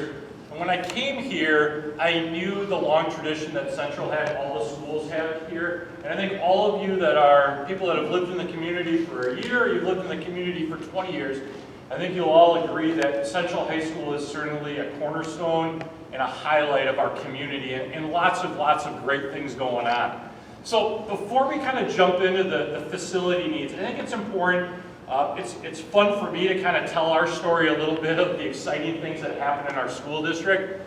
And when I came here, I knew the long tradition that Central had, all the schools have here. And I think all of you that are people that have lived in the community for a year, or you've lived in the community for 20 years, I think you'll all agree that Central High School is certainly a cornerstone and a highlight of our community, and lots of great things going on. So before we kind of jump into the facility needs, I think it's important, it's fun for me to kind of tell our story a little bit of the exciting things that happen in our school district.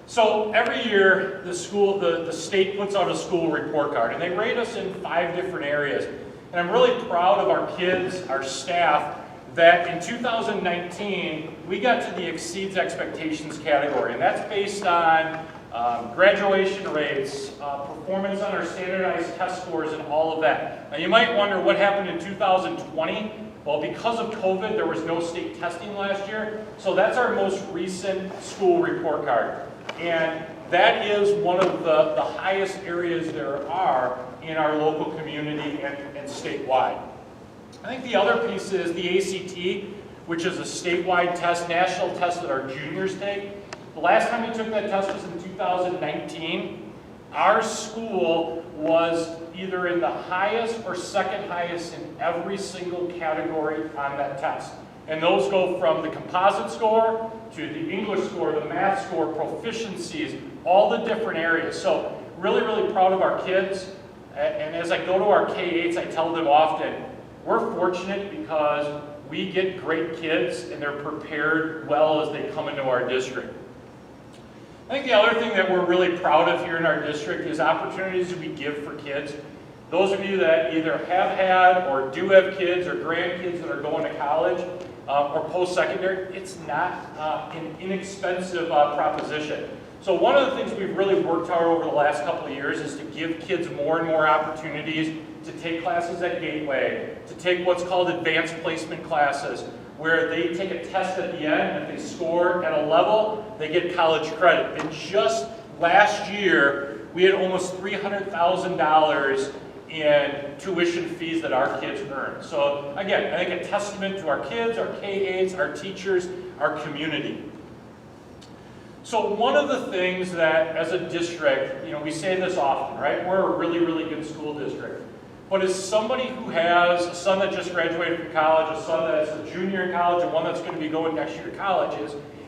So every year the state puts out a school report card, and they rate us in 5 different areas. And I'm really proud of our kids, our staff, that in 2019 we got to the exceeds expectations category, and that's based on graduation rates, performance on our standardized test scores, and all of that. Now you might wonder what happened in 2020. Well, because of COVID, there was no state testing last year, so that's our most recent school report card. And that is one of the highest areas there are in our local community and statewide. I think the other piece is the ACT, which is a statewide test, national test that our juniors take. The last time we took that test was in 2019. Our school was either in the highest or second highest in every single category on that test. And those go from the composite score to the English score, the math score, proficiencies, all the different areas. So really, really proud of our kids. And as I go to our K-8s, I tell them often, we're fortunate because we get great kids and they're prepared well as they come into our district. I think the other thing that we're really proud of here in our district is opportunities that we give for kids. Those of you that either have had or do have kids or grandkids that are going to college or post-secondary, it's not an inexpensive proposition. So one of the things we've really worked hard over the last couple of years is to give kids more and more opportunities to take classes at Gateway, to take what's called advanced placement classes, where they take a test at the end, and if they score at a level, they get college credit. And just last year, we had almost $300,000 in tuition fees that our kids earned. So again, I think a testament to our kids, our K-8s, our teachers, our community. So one of the things that as a district, we say this often, right? We're a really, really good school district. But as somebody who has a son that just graduated from college, a son that's a junior in college, and one that's going to be going next year to college,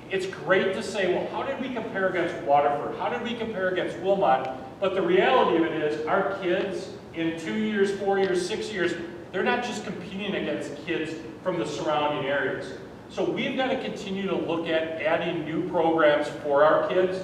it's great to say, well, how did we compare against Waterford? How did we compare against Wilmot? But the reality of it is our kids in 2 years, 4 years, 6 years, they're not just competing against kids from the surrounding areas. So we've got to continue to look at adding new programs for our kids.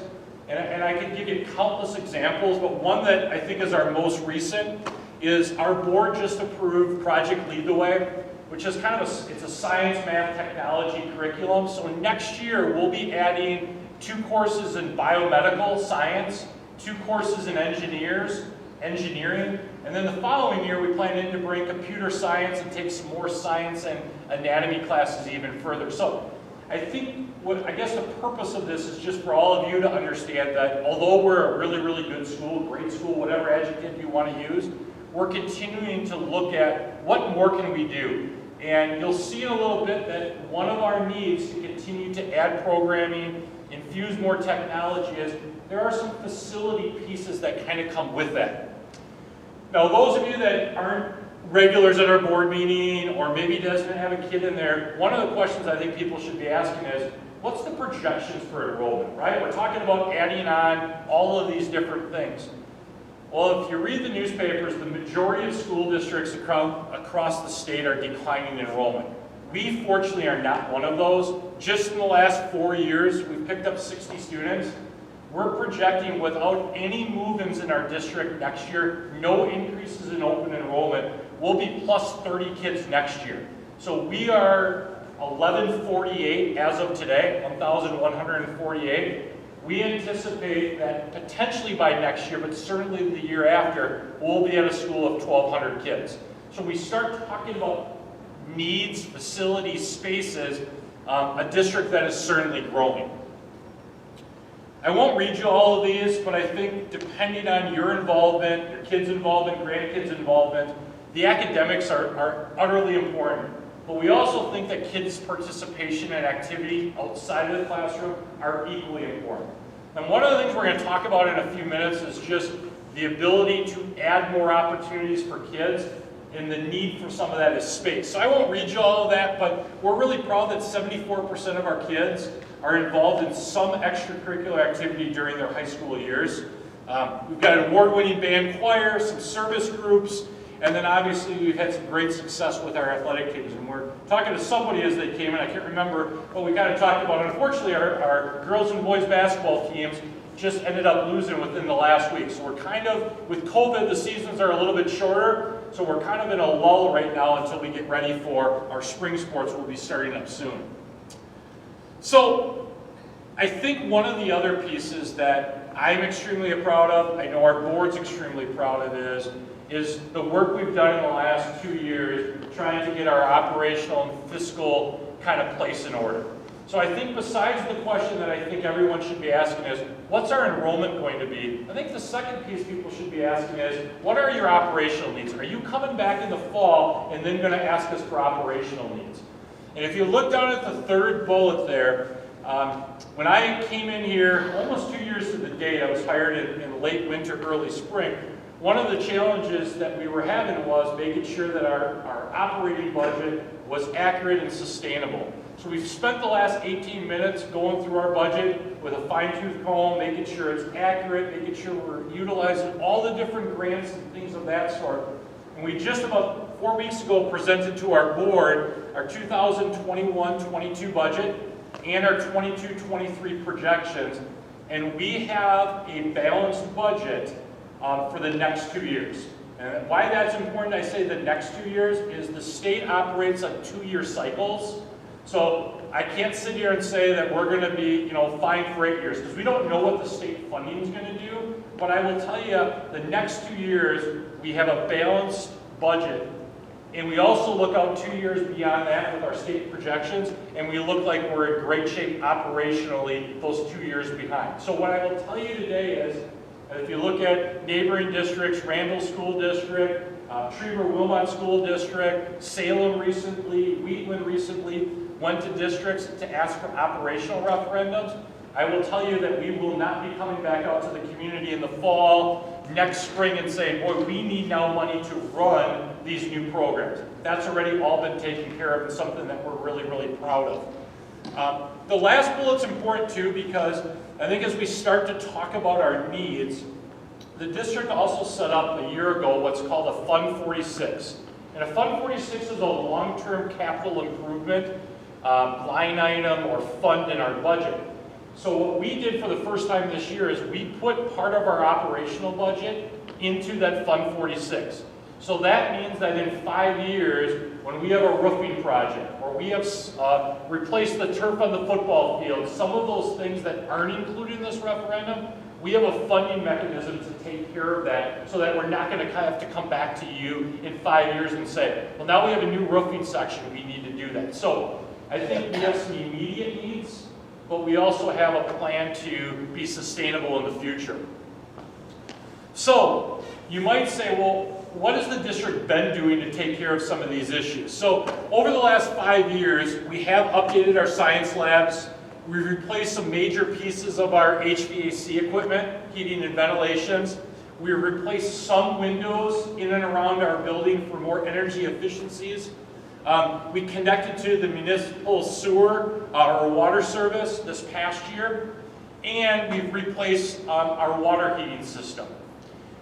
And I could give you countless examples, but one that I think is our most recent is our board just approved Project Lead the Way, which is kind of it's a science, math, technology curriculum. So next year we'll be adding 2 courses in biomedical science, 2 courses in engineering, and then the following year we plan to bring computer science and take some more science and anatomy classes even further. So I think I guess the purpose of this is just for all of you to understand that although we're a really, really good school, great school, whatever adjective you want to use, we're continuing to look at what more can we do. And you'll see in a little bit that one of our needs to continue to add programming, infuse more technology is there are some facility pieces that kind of come with that. Now those of you that aren't regulars at our board meeting or maybe doesn't have a kid in there, one of the questions I think people should be asking is, what's the projections for enrollment, right? We're talking about adding on all of these different things. Well, if you read the newspapers, the majority of school districts across the state are declining enrollment. We, fortunately, are not one of those. Just in the last 4 years, we've picked up 60 students. We're projecting without any move-ins in our district next year, no increases in open enrollment. We'll be plus 30 kids next year. So we are 1,148 as of today, 1,148. We anticipate that potentially by next year, but certainly the year after, we'll be at a school of 1,200 kids. So we start talking about needs, facilities, spaces, a district that is certainly growing. I won't read you all of these, but I think depending on your involvement, your kids' involvement, grandkids' involvement, the academics are utterly important. but we also think that kids' participation and activity outside of the classroom are equally important. And one of the things we're going to talk about in a few minutes is just the ability to add more opportunities for kids, and the need for some of that is space. So I won't read you all of that, but we're really proud that 74% of our kids are involved in some extracurricular activity during their high school years. We've got an award-winning band choir, some service groups, and then obviously we've had some great success with our athletic teams. And we're talking to somebody as they came in, I can't remember what we kind of talked about. Unfortunately, our girls and boys basketball teams just ended up losing within the last week. So we're kind of, with COVID, the seasons are a little bit shorter, so we're kind of in a lull right now until we get ready for our spring sports. We'll be starting up soon. So I think one of the other pieces that I'm extremely proud of, I know our board's extremely proud of, is the work we've done in the last 2 years trying to get our operational and fiscal kind of place in order. So I think besides the question that I think everyone should be asking is, what's our enrollment going to be? I think the second piece people should be asking is, what are your operational needs? Are you coming back in the fall and then going to ask us for operational needs? And if you look down at the third bullet there, when I came in here, almost 2 years to the date, I was hired in late winter, early spring. One of the challenges that we were having was making sure that our operating budget was accurate and sustainable. So we've spent the last 18 minutes going through our budget with a fine-tooth comb, making sure it's accurate, making sure we're utilizing all the different grants and things of that sort. And we just about 4 weeks ago presented to our board our 2021-22 budget and our 22-23 projections. And we have a balanced budget for the next 2 years. And why that's important, I say the next 2 years, is the state operates on 2-year cycles. So I can't sit here and say that we're going to be, fine for 8 years, because we don't know what the state funding is going to do. But I will tell you, the next 2 years, we have a balanced budget. And we also look out 2 years beyond that with our state projections, and we look like we're in great shape operationally those 2 years behind. So what I will tell you today is, if you look at neighboring districts, Randall School District, Trieber-Wilmot School District, Salem recently, Wheatland recently, went to districts to ask for operational referendums. I will tell you that we will not be coming back out to the community in the fall, next spring, and saying, boy, we need now money to run these new programs. That's already all been taken care of and something that we're really, really proud of. The last bullet's important too, because I think as we start to talk about our needs, the district also set up a year ago what's called a Fund 46. And a Fund 46 is a long-term capital improvement line item or fund in our budget. So what we did for the first time this year is we put part of our operational budget into that Fund 46. So that means that in 5 years, when we have a roofing project, or we have replaced the turf on the football field, some of those things that aren't included in this referendum, we have a funding mechanism to take care of that, so that we're not going to have to come back to you in 5 years and say, well, now we have a new roofing section, we need to do that. So I think we have some immediate needs, but we also have a plan to be sustainable in the future. So you might say, well, what has the district been doing to take care of some of these issues? So over the last 5 years, we have updated our science labs. We've replaced some major pieces of our HVAC equipment, heating and ventilations. We've replaced some windows in and around our building for more energy efficiencies. We connected to the municipal sewer, our water service this past year, and we've replaced our water heating system.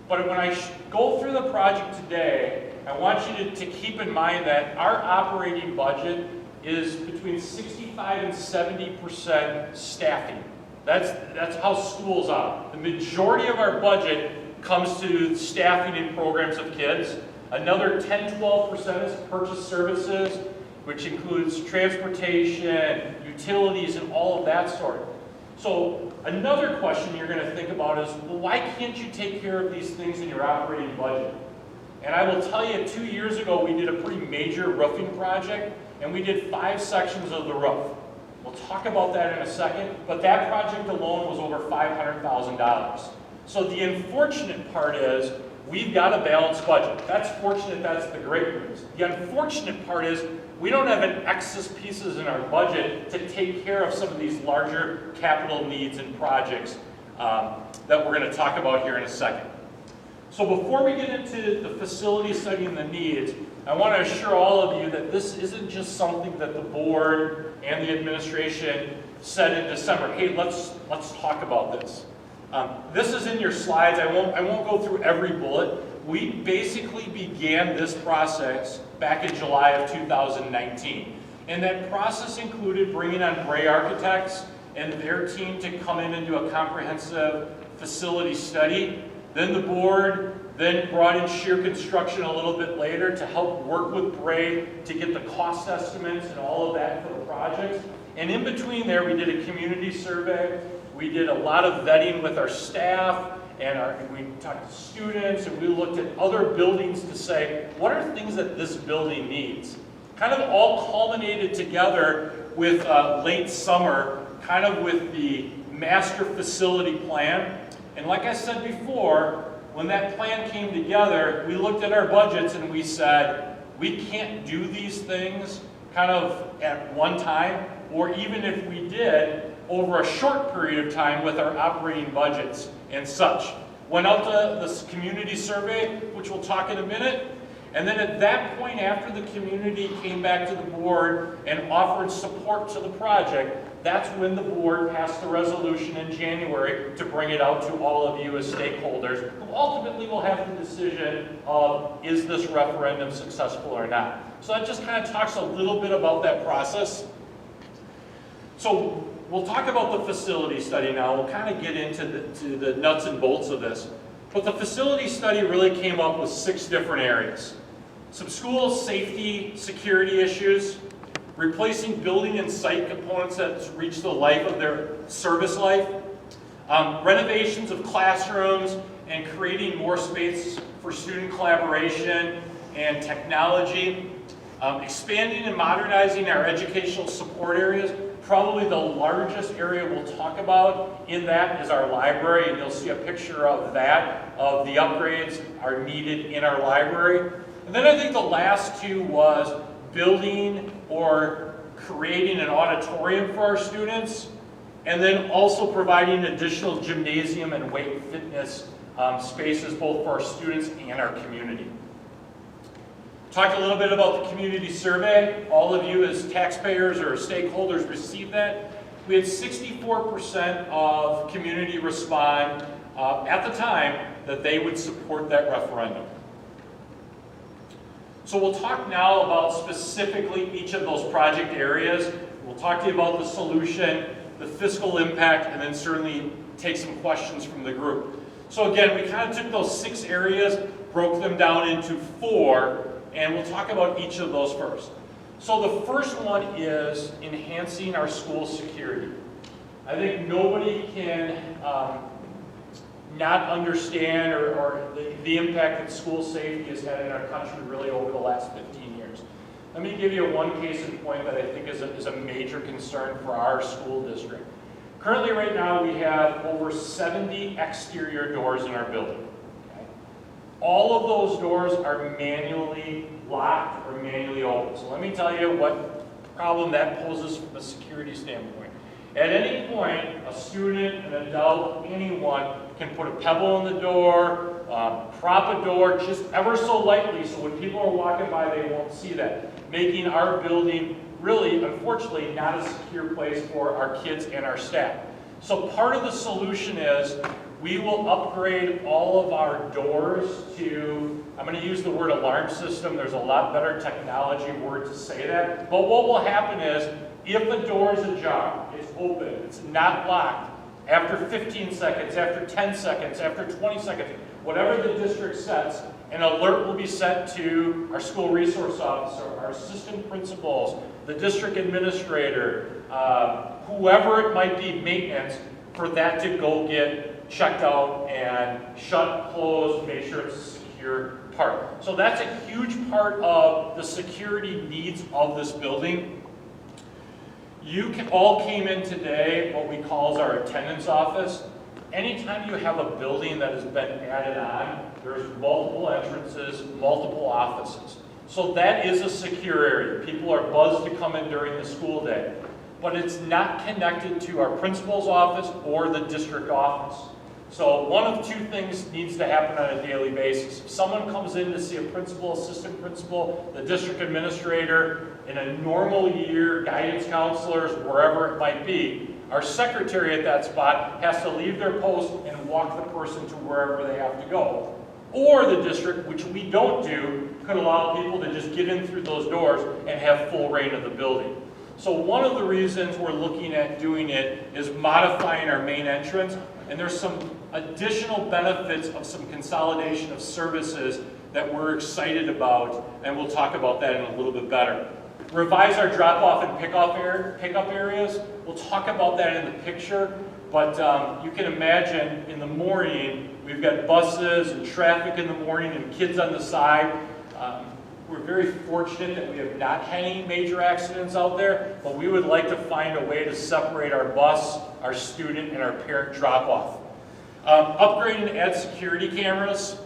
But when I go through the project today, I want you to keep in mind that our operating budget is between 65 and 70% staffing. That's how schools are. The majority of our budget comes to staffing and programs of kids. Another 10-12% is purchase services, which includes transportation, utilities, and all of that sort. So another question you're going to think about is, well, why can't you take care of these things in your operating budget? And I will tell you, 2 years ago, we did a pretty major roofing project, and we did 5 sections of the roof. We'll talk about that in a second, but that project alone was over $500,000. So the unfortunate part is, we've got a balanced budget. That's fortunate, that's the great news. The unfortunate part is, we don't have an excess pieces in our budget to take care of some of these larger capital needs and projects that we're going to talk about here in a second. So before we get into the facility study and the needs, I want to assure all of you that this isn't just something that the board and the administration said in December. Hey, let's talk about this. This is in your slides. I won't go through every bullet. We basically began this process back in July of 2019. And that process included bringing on Bray Architects and their team to come in and do a comprehensive facility study. Then the board then brought in Shear Construction a little bit later to help work with Bray to get the cost estimates and all of that for the projects. And in between there, we did a community survey. We did a lot of vetting with our staff, and we talked to students, and we looked at other buildings to say, what are things that this building needs? Kind of all culminated together with late summer, kind of with the master facility plan. And like I said before, when that plan came together, we looked at our budgets and we said, we can't do these things kind of at one time, or even if we did, over a short period of time with our operating budgets and such. Went out to this community survey, which we'll talk in a minute, and then at that point, after the community came back to the board and offered support to the project, that's when the board passed the resolution in January to bring it out to all of you as stakeholders, who ultimately will have the decision of, is this referendum successful or not? So that just kind of talks a little bit about that process. So we'll talk about the facility study now. We'll kind of get into the nuts and bolts of this. But the facility study really came up with 6 different areas. Some school safety, security issues, replacing building and site components that reach the life of their service life, renovations of classrooms and creating more space for student collaboration and technology, expanding and modernizing our educational support areas. Probably the largest area we'll talk about in that is our library, and you'll see a picture of that, of the upgrades are needed in our library. And then I think the last 2 was building or creating an auditorium for our students, and then also providing additional gymnasium and weight fitness spaces both for our students and our community. Talked a little bit about the community survey. All of you as taxpayers or stakeholders received that. We had 64% of community respond at the time that they would support that referendum. So we'll talk now about specifically each of those project areas. We'll talk to you about the solution, the fiscal impact, and then certainly take some questions from the group. So again, we kind of took those 6 areas, broke them down into 4, and we'll talk about each of those first. So the first one is enhancing our school security. I think nobody can not understand or the impact that school safety has had in our country really over the last 15 years. Let me give you one case in point that I think is a major concern for our school district. Currently right now we have over 70 exterior doors in our building. Okay? All of those doors are manually locked or manually open. So let me tell you what problem that poses from a security standpoint. At any point, a student, an adult, anyone can put a pebble in the door, prop a door just ever so lightly so when people are walking by they won't see that, making our building really, unfortunately, not a secure place for our kids and our staff. So part of the solution is we will upgrade all of our doors to, I'm going to use the word alarm system, there's a lot better technology word to say that, but what will happen is if the door is ajar, it's open, it's not locked, after 15 seconds, after 10 seconds, after 20 seconds, whatever the district sets, an alert will be sent to our school resource officer, our assistant principals, the district administrator, whoever it might be, maintenance, for that to go get checked out and shut, closed, make sure it's a secure part. So that's a huge part of the security needs of this building. You all came in today, what we call our attendance office. Anytime you have a building that has been added on, there's multiple entrances, multiple offices. So that is a secure area. People are buzzed to come in during the school day. But it's not connected to our principal's office or the district office. So one of two things needs to happen on a daily basis. If someone comes in to see a principal, assistant principal, the district administrator, in a normal year, guidance counselors, wherever it might be, our secretary at that spot has to leave their post and walk the person to wherever they have to go. Or the district, which we don't do, could allow people to just get in through those doors and have full reign of the building. So one of the reasons we're looking at doing it is modifying our main entrance, and there's some additional benefits of some consolidation of services that we're excited about, and we'll talk about that in a little bit better. Revise our drop-off and pickup areas. We'll talk about that in the picture, but you can imagine in the morning, we've got buses and traffic in the morning and kids on the side. We're very fortunate that we have not had any major accidents out there, but we would like to find a way to separate our bus, our student, and our parent drop-off. Upgrade and add security cameras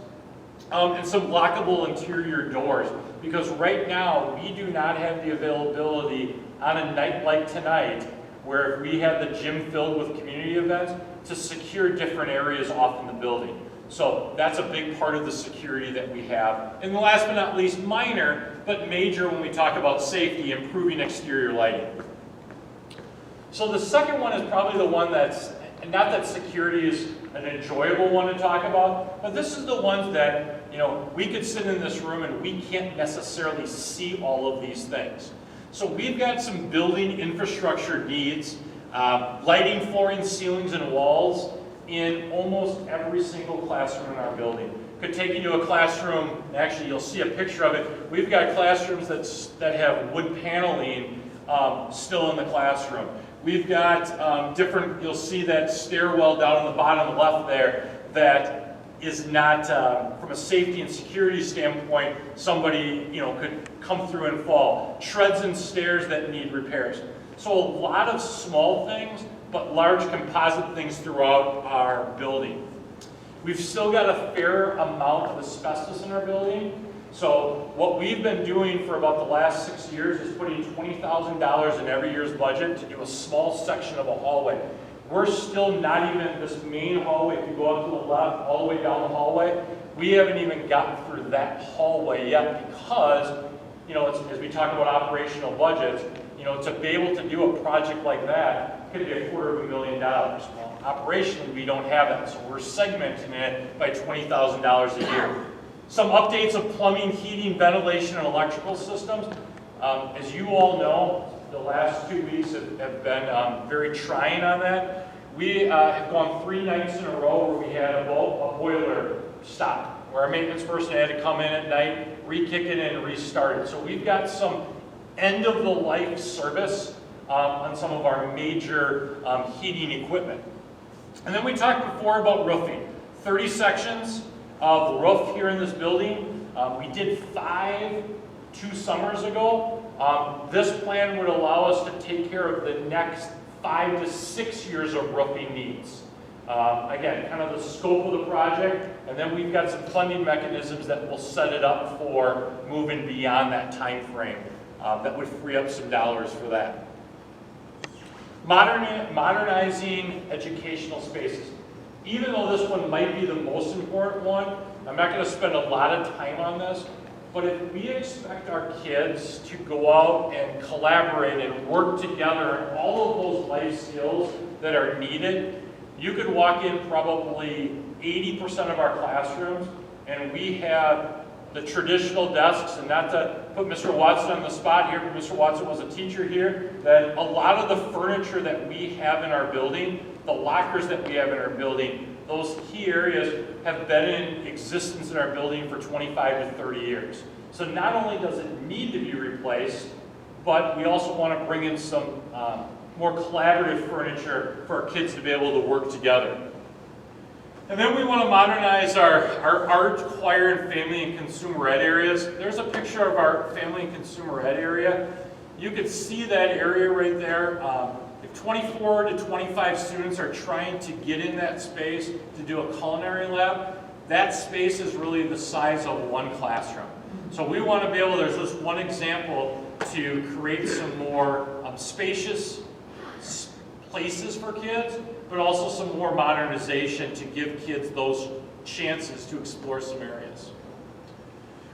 and some lockable interior doors, because right now we do not have the availability on a night like tonight, where if we have the gym filled with community events, to secure different areas off in the building. So that's a big part of the security that we have. And last but not least, minor, but major when we talk about safety, improving exterior lighting. So the second one is probably the one that's, not that security is an enjoyable one to talk about, but this is the ones that, you know, we could sit in this room and we can't necessarily see all of these things. So we've got some building infrastructure needs, lighting, flooring, ceilings, and walls in almost every single classroom in our building. Could take you to a classroom, actually you'll see a picture of it. We've got classrooms that have wood paneling still in the classroom. We've got different, you'll see that stairwell down on the bottom left there that is not, from a safety and security standpoint, somebody could come through and fall. Treads and stairs that need repairs. So a lot of small things, but large composite things throughout our building. We've still got a fair amount of asbestos in our building. So what we've been doing for about the last 6 years is putting $20,000 in every year's budget to do a small section of a hallway. We're still not even in this main hallway. If you go up to the left, all the way down the hallway, we haven't even gotten through that hallway yet because, as we talk about operational budgets, to be able to do a project like that could be $250,000. Well, operationally, we don't have that, so we're segmenting it by $20,000 a year. Some updates of plumbing, heating, ventilation, and electrical systems. As you all know, the last 2 weeks have been very trying on that. We have gone 3 nights in a row where we had a boiler stop, where our maintenance person had to come in at night, re-kick it in, and restart it. So we've got some end-of-the-life service on some of our major heating equipment. And then we talked before about roofing. 30 sections of roof here in this building. We did 5 2 summers ago. This plan would allow us to take care of the next 5 to 6 years of roofing needs. Again, kind of the scope of the project, and then we've got some funding mechanisms that will set it up for moving beyond that time frame. That would free up some dollars for that. Modernizing educational spaces. Even though this one might be the most important one, I'm not going to spend a lot of time on this, but if we expect our kids to go out and collaborate and work together on all of those life skills that are needed, you could walk in probably 80% of our classrooms and we have the traditional desks, and not to put Mr. Watson on the spot here, but Mr. Watson was a teacher here, that a lot of the furniture that we have in our building, the lockers that we have in our building, those key areas have been in existence in our building for 25 to 30 years. So not only does it need to be replaced, but we also want to bring in some more collaborative furniture for our kids to be able to work together. And then we want to modernize our art, choir, and family and consumer ed areas. There's a picture of our family and consumer ed area. You can see that area right there. If 24 to 25 students are trying to get in that space to do a culinary lab, that space is really the size of one classroom. So we want to be able, there's just one example, to create some more spacious places for kids, but also some more modernization to give kids those chances to explore some areas.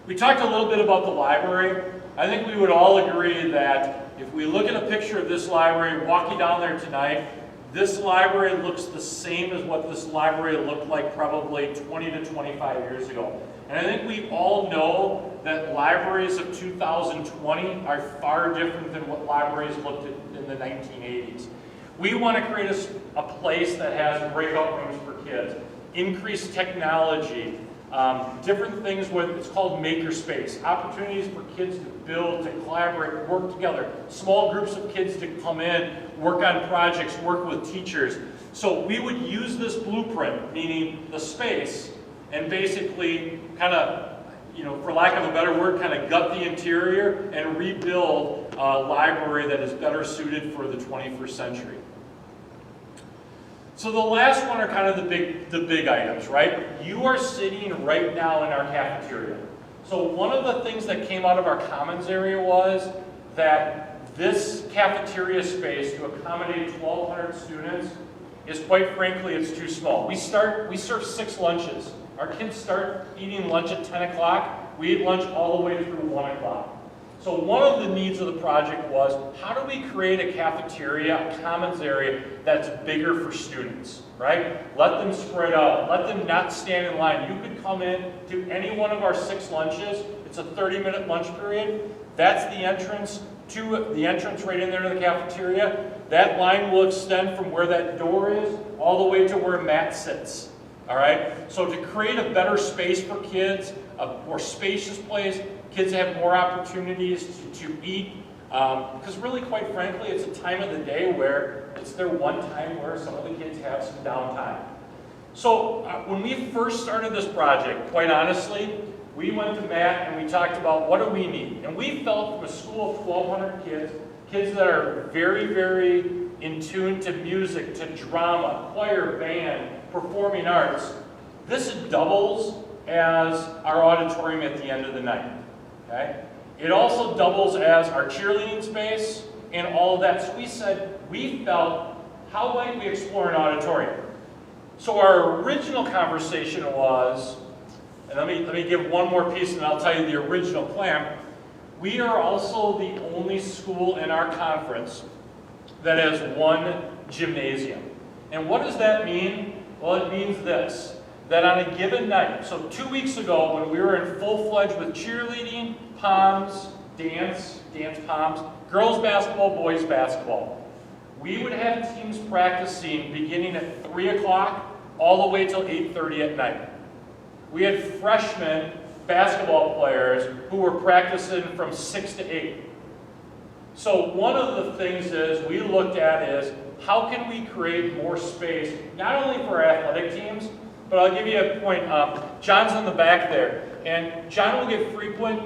We talked a little bit about the library. I think we would all agree that if we look at a picture of this library, walking down there tonight, this library looks the same as what this library looked like probably 20 to 25 years ago. And I think we all know that libraries of 2020 are far different than what libraries looked at in the 1980s. We want to create a place that has breakout rooms for kids, increased technology, different things with, it's called Makerspace, opportunities for kids to build, to collaborate, work together, small groups of kids to come in, work on projects, work with teachers. So we would use this blueprint, meaning the space, and basically kind of, for lack of a better word, kind of gut the interior and rebuild a library that is better suited for the 21st century. So the last one are kind of the big items, right? You are sitting right now in our cafeteria. So one of the things that came out of our commons area was that this cafeteria space to accommodate 1,200 students is, quite frankly, it's too small. We serve 6 lunches. Our kids start eating lunch at 10 o'clock. We eat lunch all the way through 1 o'clock. So one of the needs of the project was, how do we create a cafeteria, a commons area that's bigger for students, right? Let them spread out. Let them not stand in line. You could come in to any one of our 6 lunches. It's a 30-minute lunch period. That's the entrance right in there to the cafeteria. That line will extend from where that door is all the way to where Matt sits. All right? So to create a better space for kids, a more spacious place, kids have more opportunities to eat, because really, quite frankly, it's a time of the day where it's their one time where some of the kids have some downtime. So when we first started this project, quite honestly, we went to Matt and we talked about what do we need. And we felt from a school of 1,200 kids, kids that are very, very in tune to music, to drama, choir, band, performing arts, this doubles as our auditorium at the end of the night. Okay? It also doubles as our cheerleading space and all of that. So we said, we felt, how might we explore an auditorium? So our original conversation was, and let me give one more piece and I'll tell you the original plan. We are also the only school in our conference that has one gymnasium. And what does that mean? Well, it means this, that on a given night, so 2 weeks ago when we were in full-fledged with cheerleading, poms, dance poms, girls basketball, boys basketball, we would have teams practicing beginning at 3 o'clock all the way till 8:30 at night. We had freshmen basketball players who were practicing from 6 to 8. So one of the things is we looked at is how can we create more space, not only for our athletic teams, but I'll give you a point. John's in the back there, and John will get frequent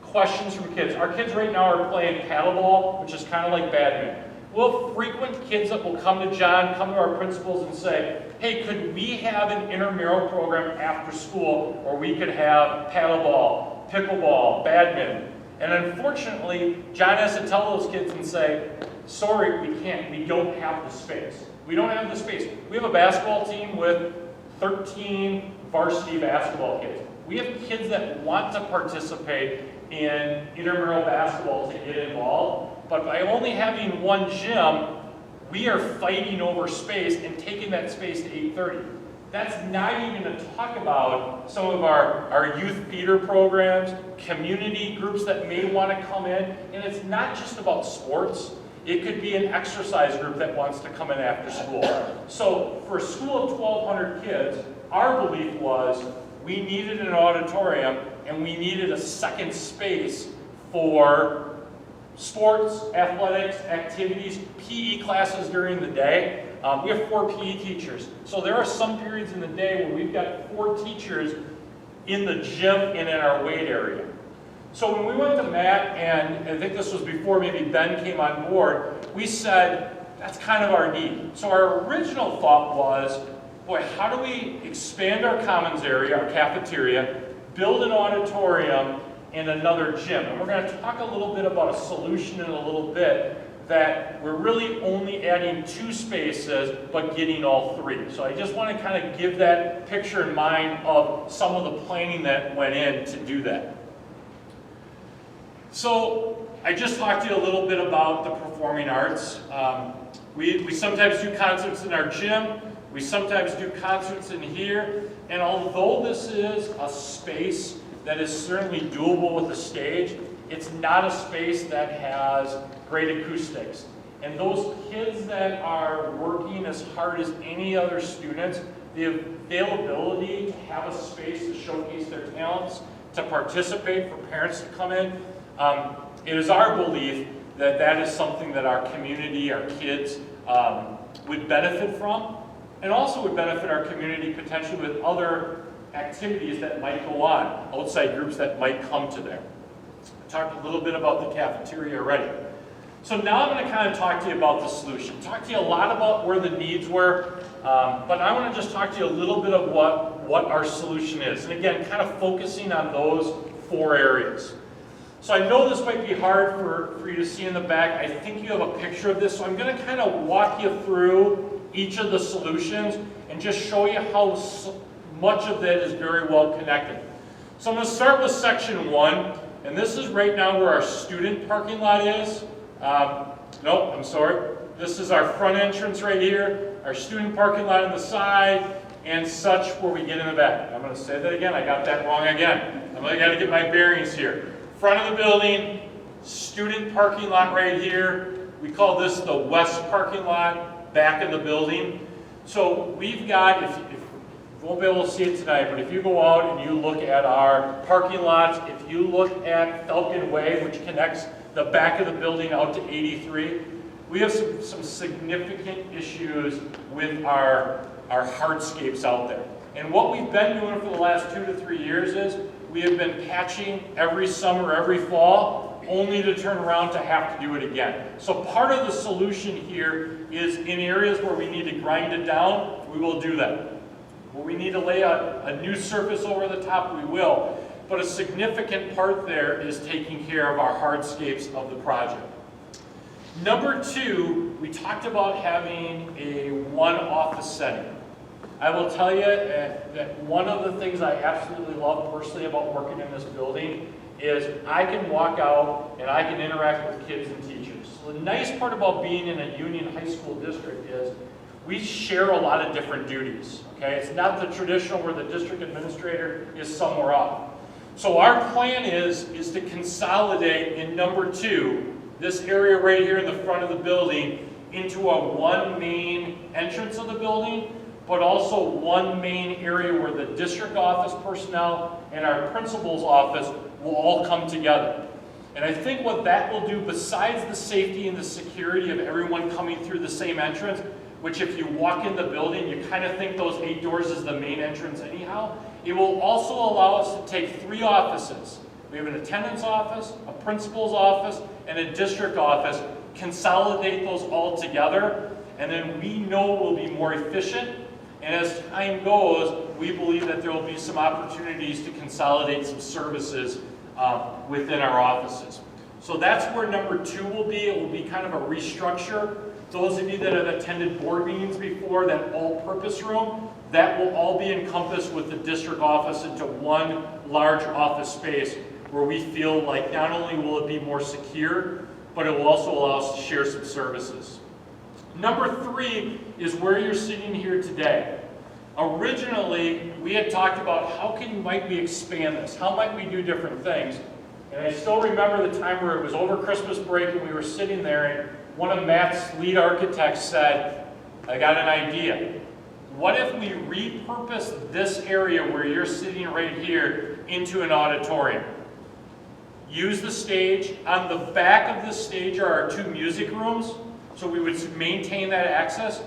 questions from kids. Our kids right now are playing paddleball, which is kind of like badminton. We'll have frequent kids that will come to John, come to our principals and say, hey, could we have an intramural program after school where we could have paddleball, pickleball, badminton? And unfortunately, John has to tell those kids and say, sorry, we can't. We don't have the space. We don't have the space. We have a basketball team with 13 varsity basketball kids. We have kids that want to participate in intramural basketball to get involved, but by only having one gym, we are fighting over space and taking that space to 8:30. That's not even to talk about some of our youth theater programs, community groups that may want to come in, and it's not just about sports. It could be an exercise group that wants to come in after school. So for a school of 1,200 kids, our belief was we needed an auditorium and we needed a second space for sports, athletics, activities, PE classes during the day. We have 4 PE teachers. So there are some periods in the day where we've got 4 teachers in the gym and in our weight area. So when we went to Matt, and I think this was before maybe Ben came on board, we said, that's kind of our need. So our original thought was, boy, how do we expand our commons area, our cafeteria, build an auditorium, and another gym. And we're going to talk a little bit about a solution in a little bit that we're really only adding 2 spaces but getting all 3. So I just want to kind of give that picture in mind of some of the planning that went in to do that. So I just talked to you a little bit about the performing arts. We sometimes do concerts in our gym. We sometimes do concerts in here. And although this is a space that is certainly doable with a stage, it's not a space that has great acoustics. And those kids that are working as hard as any other students, the availability to have a space to showcase their talents, to participate, for parents to come in, it is our belief that that is something that our community, our kids, would benefit from, and also would benefit our community potentially with other activities that might go on, outside groups that might come to there. I talked a little bit about the cafeteria already. So now I'm going to kind of talk to you about the solution. Talk to you a lot about where the needs were, but I want to just talk to you a little bit of what our solution is. And again, kind of focusing on those 4 areas. So I know this might be hard for you to see in the back. I think you have a picture of this, so I'm going to kind of walk you through each of the solutions and just show you how much of that is very well connected. So I'm going to start with section 1, and this is right now where our student parking lot is. No, I'm sorry. This is our front entrance right here, our student parking lot on the side, and such where we get in the back. I'm going to say that again. I got that wrong again. I got to get my bearings here. Front of the building, student parking lot right here. We call this the west parking lot, back of the building. So we've got, if you won't be able to see it tonight, but if you go out and you look at our parking lots, if you look at Falcon Way, which connects the back of the building out to 83, we have some significant issues with our hardscapes out there. And what we've been doing for the last 2 to 3 years is we have been patching every summer, every fall, only to turn around to have to do it again. So part of the solution here is in areas where we need to grind it down, we will do that. Where we need to lay a new surface over the top, we will. But a significant part there is taking care of our hardscapes of the project. Number 2, we talked about having a 1 office setting. I will tell you that one of the things I absolutely love personally about working in this building is I can walk out and I can interact with kids and teachers. So the nice part about being in a union high school district is we share a lot of different duties. Okay, it's not the traditional where the district administrator is somewhere off. So our plan is to consolidate in number 2, this area right here in the front of the building into a 1 main entrance of the building, but also 1 main area where the district office personnel and our principal's office will all come together. And I think what that will do, besides the safety and the security of everyone coming through the same entrance, which if you walk in the building, you kind of think those 8 doors is the main entrance anyhow, it will also allow us to take 3 offices. We have an attendance office, a principal's office, and a district office, consolidate those all together, and then we know we'll be more efficient. And as time goes, we believe that there will be some opportunities to consolidate some services within our offices. So that's where number 2 will be. It will be kind of a restructure. Those of you that have attended board meetings before, that all-purpose room, that will all be encompassed with the district office into 1 large office space where we feel like not only will it be more secure, but it will also allow us to share some services. Number 3 is where you're sitting here today. Originally, we had talked about how might we expand this? How might we do different things? And I still remember the time where it was over Christmas break and we were sitting there and one of Matt's lead architects said, I got an idea. What if we repurpose this area where you're sitting right here into an auditorium? Use the stage. On the back of the stage are our 2 music rooms, so we would maintain that access.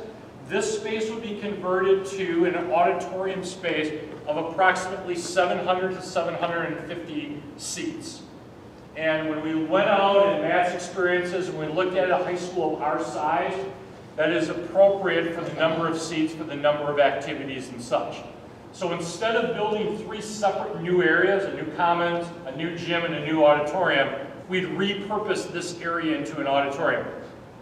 This space would be converted to an auditorium space of approximately 700 to 750 seats. And when we went out in Matt's experiences and we looked at a high school of our size, that is appropriate for the number of seats, for the number of activities and such. So instead of building 3 separate new areas, a new commons, a new gym, and a new auditorium, we'd repurpose this area into an auditorium.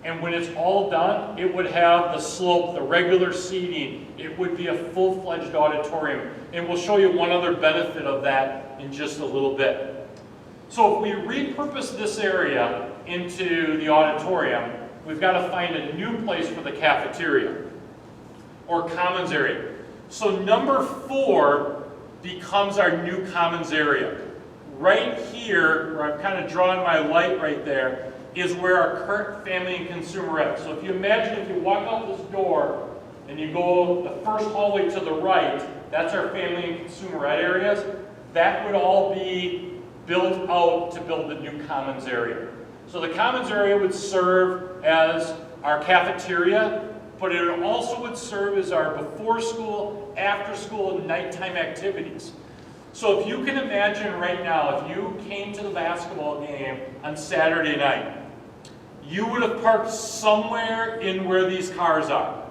And when it's all done, it would have the slope, the regular seating. It would be a full-fledged auditorium. And we'll show you one other benefit of that in just a little bit. So if we repurpose this area into the auditorium, we've got to find a new place for the cafeteria or commons area. So number 4 becomes our new commons area. Right here, where I'm kind of drawing my light right there, is where our current family and consumer is. So if you imagine if you walk out this door and you go the first hallway to the right, that's our family and consumer ed areas. That would all be built out to build the new commons area. So the commons area would serve as our cafeteria, but it also would serve as our before school, after school, and nighttime activities. So if you can imagine right now, if you came to the basketball game on Saturday night, you would have parked somewhere in where these cars are.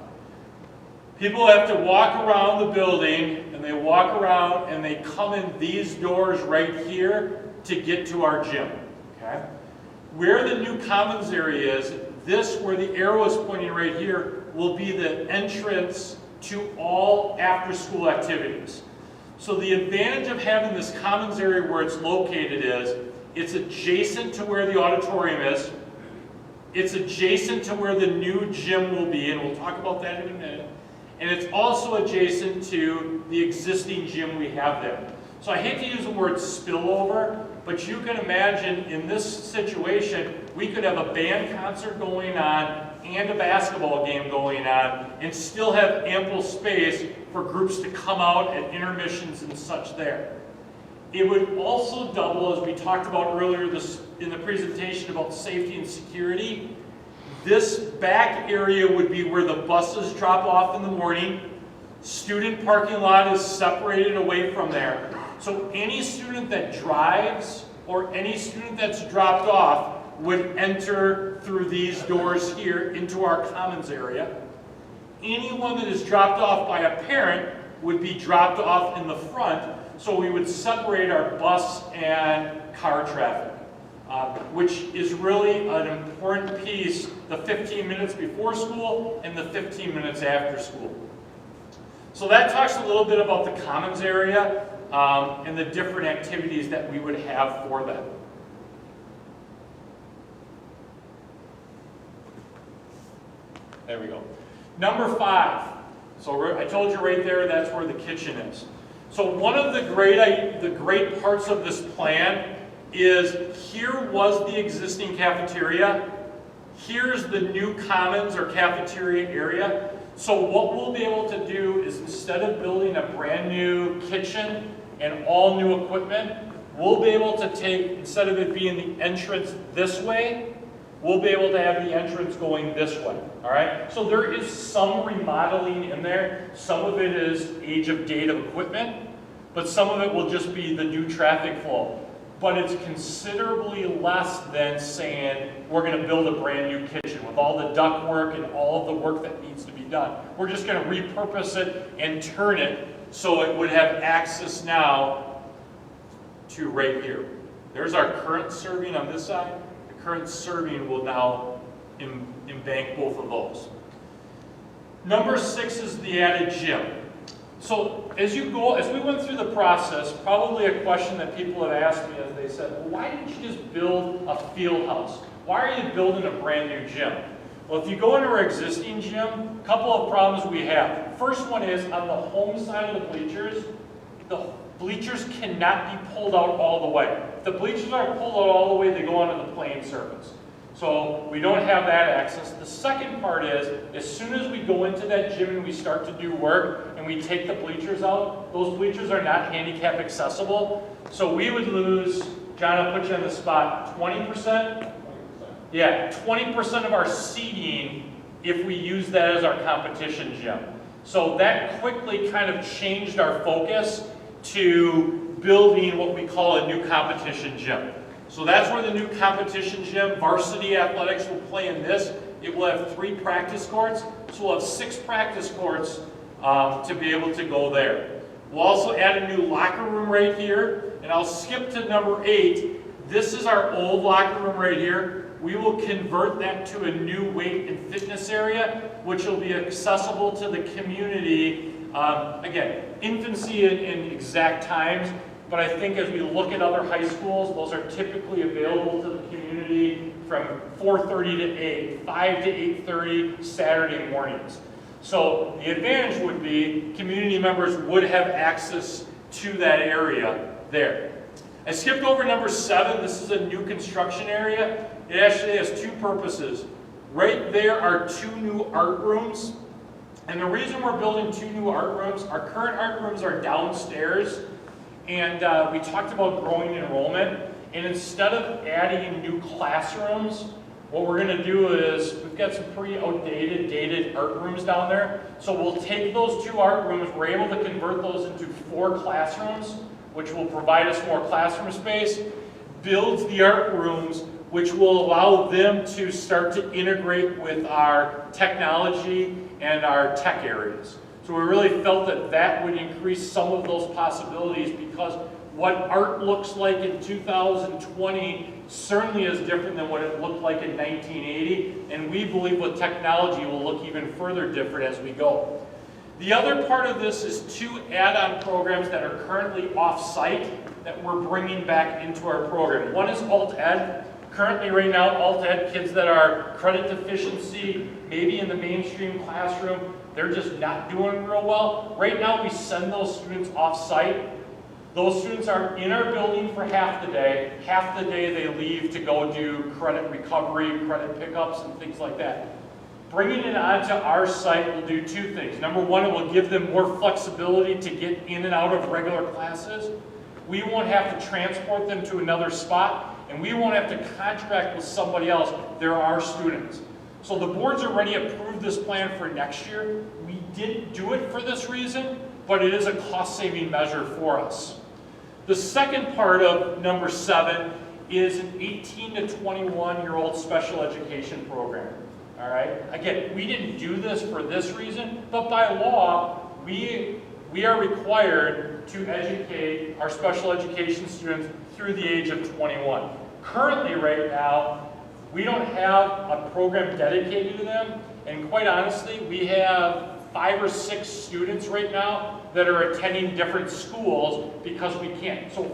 People have to walk around the building, and they walk around, and they come in these doors right here to get to our gym. Okay? Where the new commons area is, this, where the arrow is pointing right here, will be the entrance to all after-school activities. So the advantage of having this commons area where it's located is, it's adjacent to where the auditorium is, it's adjacent to where the new gym will be, and we'll talk about that in a minute, and it's also adjacent to the existing gym we have there. So I hate to use the word spillover, but you can imagine in this situation, we could have a band concert going on and a basketball game going on and still have ample space for groups to come out at intermissions and such there. It would also double, as we talked about earlier in the presentation about safety and security. This back area would be where the buses drop off in the morning. Student parking lot is separated away from there. So any student that drives or any student that's dropped off would enter through these doors here into our commons area. Anyone that is dropped off by a parent would be dropped off in the front, so we would separate our bus and car traffic, which is really an important piece, the 15 minutes before school and the 15 minutes after school. So that talks a little bit about the commons area and the different activities that we would have for them. There we go. Number 5. So I told you right there, that's where the kitchen is. So one of the great parts of this plan is here was the existing cafeteria. Here's the new commons or cafeteria area. So what we'll be able to do is instead of building a brand new kitchen and all new equipment, we'll be able to take, instead of it being the entrance this way, we'll be able to have the entrance going this way, all right? So there is some remodeling in there. Some of it is age of date of equipment, but some of it will just be the new traffic flow. But it's considerably less than saying we're going to build a brand new kitchen with all the duct work and all of the work that needs to be done. We're just going to repurpose it and turn it so it would have access now to right here. There's our current serving on this side. Current serving will now embank both of those. Number 6 is the added gym. So as we went through the process, probably a question that people have asked me is they said, well, why didn't you just build a field house? Why are you building a brand new gym? Well, if you go into our existing gym, a couple of problems we have. First one is on the home side of the bleachers cannot be pulled out all the way. If the bleachers are pulled out all the way, they go onto the playing surface. So we don't have that access. The second part is, as soon as we go into that gym and we start to do work and we take the bleachers out, those bleachers are not handicap accessible. So we would lose, John, I'll put you on the spot, 20%? Yeah, 20% of our seating if we use that as our competition gym. So that quickly kind of changed our focus to building what we call a new competition gym. So that's where the new competition gym, varsity athletics, will play in this. It will have 3 practice courts, so we'll have 6 practice courts to be able to go there. We'll also add a new locker room right here, and I'll skip to number 8. This is our old locker room right here. We will convert that to a new weight and fitness area, which will be accessible to the community. Again, infancy in exact times, but I think as we look at other high schools, those are typically available to the community from 4:30 to 8, 5 to 8:30 Saturday mornings. So the advantage would be community members would have access to that area there. I skipped over number 7. This is a new construction area. It actually has 2 purposes. Right there are 2 new art rooms. And the reason we're building 2 new art rooms, our current art rooms are downstairs. And we talked about growing enrollment. And instead of adding new classrooms, what we're going to do is, we've got some pretty outdated, dated art rooms down there. So we'll take those 2 art rooms, we're able to convert those into 4 classrooms, which will provide us more classroom space, build the art rooms, which will allow them to start to integrate with our technology and our tech areas. So we really felt that that would increase some of those possibilities, because what art looks like in 2020 certainly is different than what it looked like in 1980, and we believe with technology will look even further different as we go. The other part of this is 2 add-on programs that are currently off-site that we're bringing back into our program. One is Alt Ed. Currently right now, Alt Ed kids that are credit deficiency, maybe in the mainstream classroom, they're just not doing real well. Right now we send those students off-site. Those students are in our building for half the day they leave to go do credit recovery, credit pickups, and things like that. Bringing it onto our site will do 2 things. Number 1, it will give them more flexibility to get in and out of regular classes. We won't have to transport them to another spot, and we won't have to contract with somebody else. They're our students. So the board's already approved this plan for next year. We didn't do it for this reason, but it is a cost-saving measure for us. The second part of number 7 is an 18 to 21-year-old special education program. All right? Again, we didn't do this for this reason, but by law, we are required to educate our special education students through the age of 21. Currently, right now, we don't have a program dedicated to them, and quite honestly, we have 5 or 6 students right now that are attending different schools because we can't. So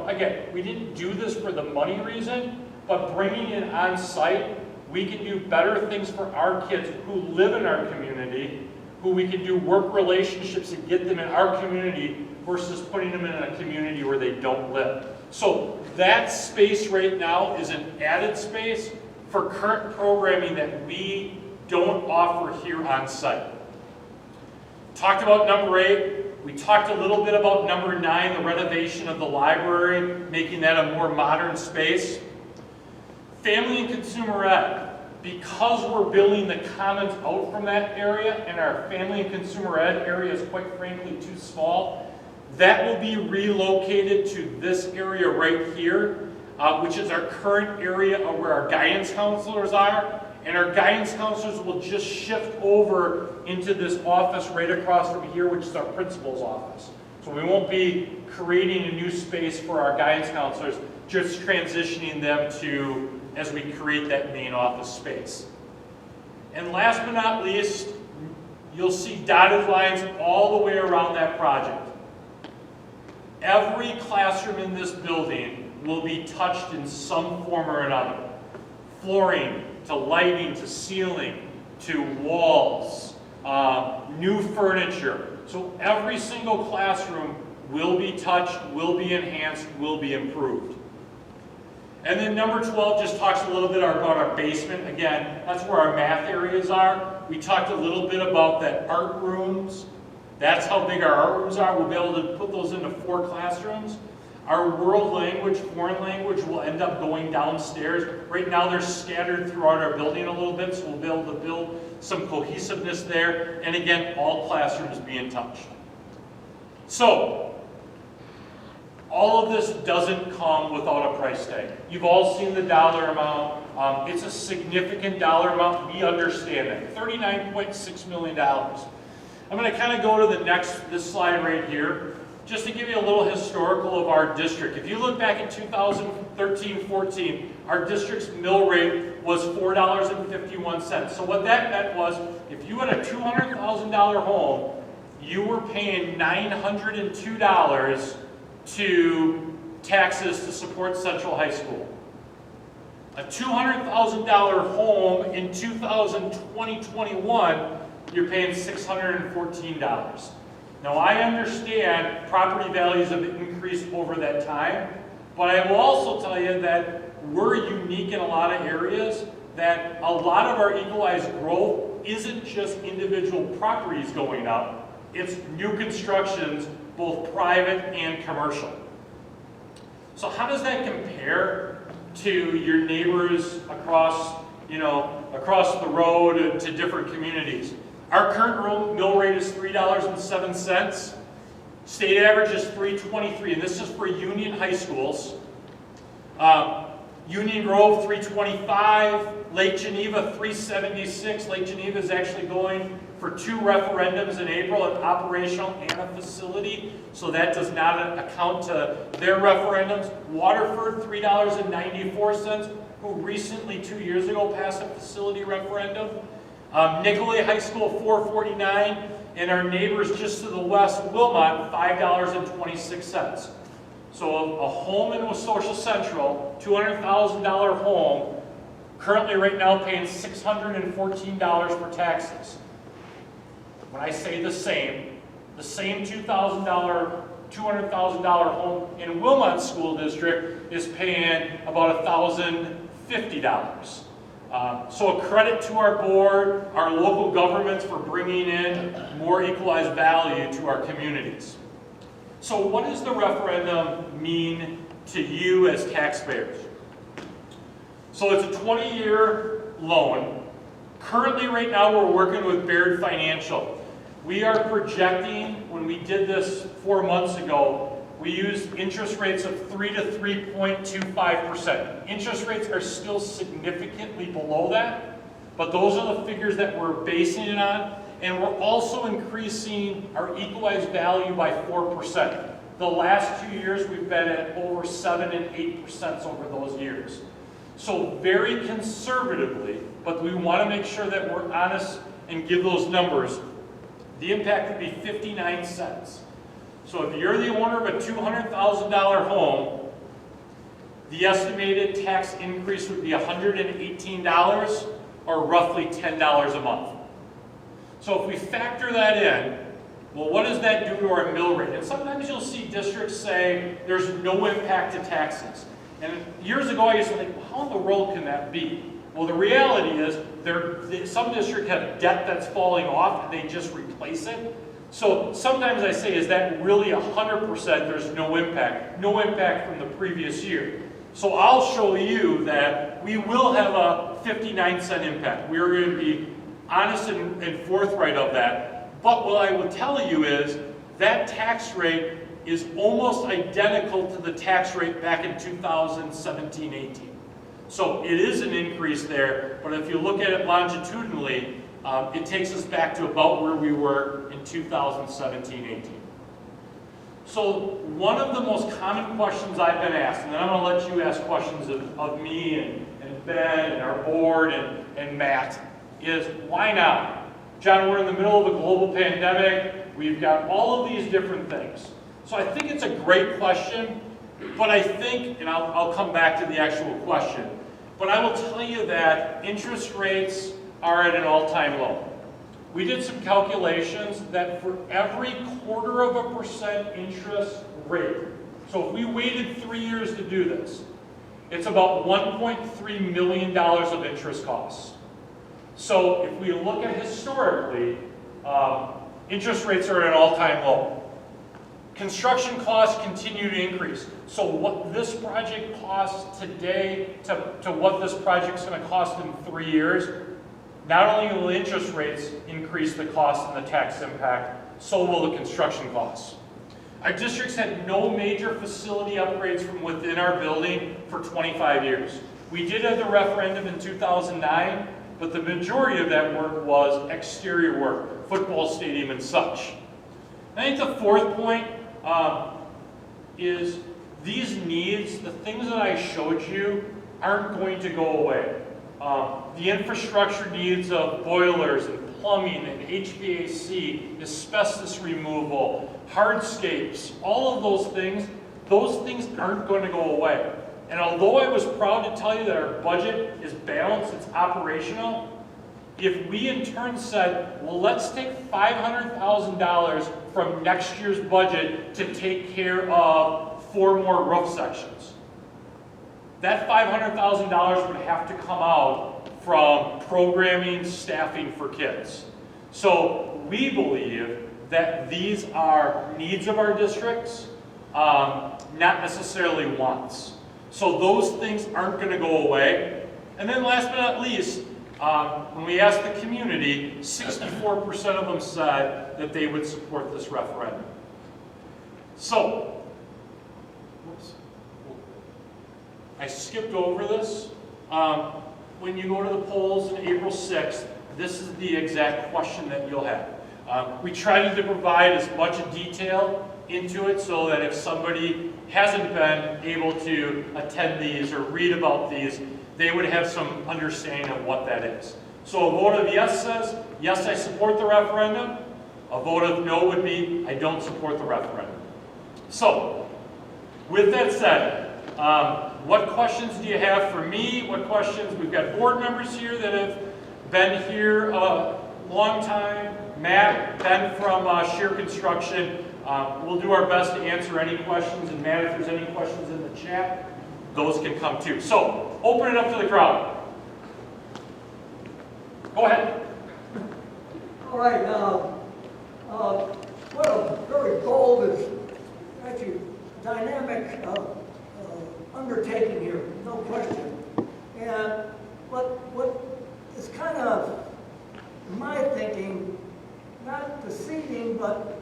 again, we didn't do this for the money reason, but bringing it on site, we can do better things for our kids who live in our community, who we can do work relationships and get them in our community versus putting them in a community where they don't live. So that space right now is an added space for current programming that we don't offer here on site. Talked about number 8. We talked a little bit about number 9, the renovation of the library, making that a more modern space. Family and consumer ed. Because we're building the commons out from that area, and our family and consumer ed area is quite frankly too small, that will be relocated to this area right here, which is our current area of where our guidance counselors are. And our guidance counselors will just shift over into this office right across from here, which is our principal's office. So we won't be creating a new space for our guidance counselors, just transitioning them to as we create that main office space. And last but not least, you'll see dotted lines all the way around that project. Every classroom in this building will be touched in some form or another. Flooring, to lighting, to ceiling, to walls, new furniture. So every single classroom will be touched, will be enhanced, will be improved. And then number 12 just talks a little bit about our basement. Again, that's where our math areas are. We talked a little bit about that art rooms. That's how big our art rooms are. We'll be able to put those into 4 classrooms. Our world language, foreign language, will end up going downstairs. Right now they're scattered throughout our building a little bit, so we'll be able to build some cohesiveness there. And again, all classrooms being touched. So, all of this doesn't come without a price tag. You've all seen the dollar amount. It's a significant dollar amount. We understand that. $39.6 million. I'm going to kind of go to this slide right here. just to give you a little historical of our district. If you look back at 2013-14, our district's mill rate was $4.51. So what that meant was, if you had a $200,000 home, you were paying $902 to taxes to support Central High School. A $200,000 home in 2020-21, you're paying $614. Now I understand property values have increased over that time, but I will also tell you that we're unique in a lot of areas, that a lot of our equalized growth isn't just individual properties going up, it's new constructions, both private and commercial. So how does that compare to your neighbors across the road to different communities? Our current mill rate is $3.07. State average is $3.23, and this is for Union high schools. Union Grove, $3.25. Lake Geneva, $3.76. Lake Geneva is actually going for 2 referendums in April, an operational and a facility, so that does not account to their referendums. Waterford, $3.94, who recently, 2 years ago, passed a facility referendum. Nicolay High School, $4.49, and our neighbors just to the west, Wilmot, $5.26. So a home in Social Central, $200,000 home, currently right now paying $614 for taxes. When I say the same $200,000 home in Wilmot School District is paying about $1,050. So a credit to our board, our local governments for bringing in more equalized value to our communities. So what does the referendum mean to you as taxpayers? So it's a 20-year loan. Currently right now we're working with Baird Financial. We are projecting, when we did this 4 months ago, we used interest rates of 3 to 3.25%. Interest rates are still significantly below that, but those are the figures that we're basing it on, and we're also increasing our equalized value by 4%. The last 2 years we've been at over 7 and 8% over those years. So very conservatively, but we want to make sure that we're honest and give those numbers. The impact would be 59 cents. So if you're the owner of a $200,000 home, the estimated tax increase would be $118, or roughly $10 a month. So if we factor that in, well, what does that do to our mill rate? And sometimes you'll see districts say there's no impact to taxes. And years ago I used to think, well, how in the world can that be? Well, the reality is some districts have debt that's falling off and they just replace it. So sometimes I say, is that really 100% there's no impact? No impact from the previous year. So I'll show you that we will have a 59-cent impact. We're going to be honest and forthright of that. But what I will tell you is that tax rate is almost identical to the tax rate back in 2017-18. So it is an increase there, but if you look at it longitudinally, it takes us back to about where we were in 2017-18. So one of the most common questions I've been asked, and then I'm going to let you ask questions of me and Ben and our board and Matt, is why now? John, we're in the middle of a global pandemic. We've got all of these different things. So I think it's a great question, but I think, and I'll come back to the actual question, but I will tell you that interest rates are at an all-time low. We did some calculations that for every 0.25% interest rate, so if we waited 3 years to do this, it's about $1.3 million of interest costs. So if we look at historically, interest rates are at an all-time low. Construction costs continue to increase. So what this project costs today to what this project's going to cost in 3 years, not only will interest rates increase the cost and the tax impact, so will the construction costs. Our districts had no major facility upgrades from within our building for 25 years. We did have the referendum in 2009, but the majority of that work was exterior work, football stadium and such. I think the fourth point, is these needs, the things that I showed you, aren't going to go away. The infrastructure needs of boilers and plumbing and HVAC, asbestos removal, hardscapes, all of those things aren't going to go away. And although I was proud to tell you that our budget is balanced, it's operational, if we in turn said, well, let's take $500,000 from next year's budget to take care of 4 more roof sections, that $500,000 would have to come out from programming, staffing for kids. So we believe that these are needs of our districts, not necessarily wants. So those things aren't going to go away. And then last but not least, when we asked the community, 64% of them said that they would support this referendum. So, I skipped over this. When you go to the polls on April 6th, this is the exact question that you'll have. We tried to provide as much detail into it so that if somebody hasn't been able to attend these or read about these, they would have some understanding of what that is. So a vote of yes says, yes, I support the referendum. A vote of no would be, I don't support the referendum. So, with that said, what questions do you have for me? What questions? We've got board members here that have been here a long time. Matt, Ben from Shear Construction. We'll do our best to answer any questions. And Matt, if there's any questions in the chat, those can come too. So, open it up to the crowd. Go ahead. All right. What a very bold and actually dynamic undertaking here, no question. And what is kind of, in my thinking, not deceiving, but